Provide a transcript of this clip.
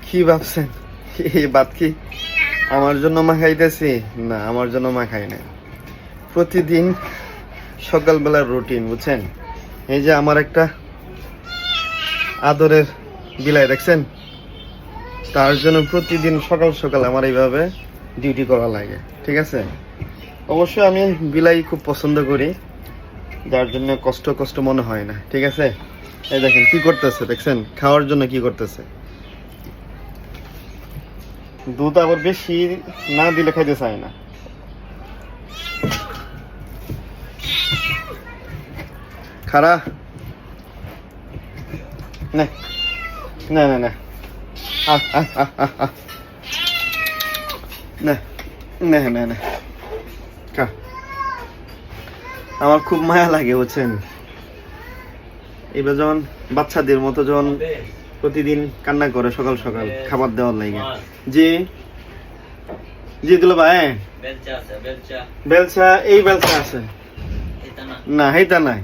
কি ভাবছেন এই ভাত কি আমার জন্য মা খাইতেছি? না, আমার জন্য মা খাই না। প্রতিদিন সকালবেলার রুটিন, বুঝছেন? এই যে আমার একটা আদরের বিলাই দেখছেন, তার জন্য প্রতিদিন সকাল সকাল আমার এইভাবে ডিউটি করা লাগে, ঠিক আছে? অবশ্যই আমি বিলাই খুব পছন্দ করি, যার জন্য কষ্ট কষ্ট মনে হয় না, ঠিক আছে? এই দেখেন কি করতেছে, দেখছেন? খাওয়ার জন্য কি করতেছে। দুধ আবার বেশি না দিলে খাইতে চায় না। খারা না না না না না না না না, আমার খুব মায়া লাগে, বুঝছেন? এবার যখন বাচ্চাদের মতো যখন প্রতিদিন কান্না করে সকাল সকাল খাবার দেওয়ার লাগে, যে জি দিল ভাই, বেলচা এই বেলচা আছে না, এইটা নাই।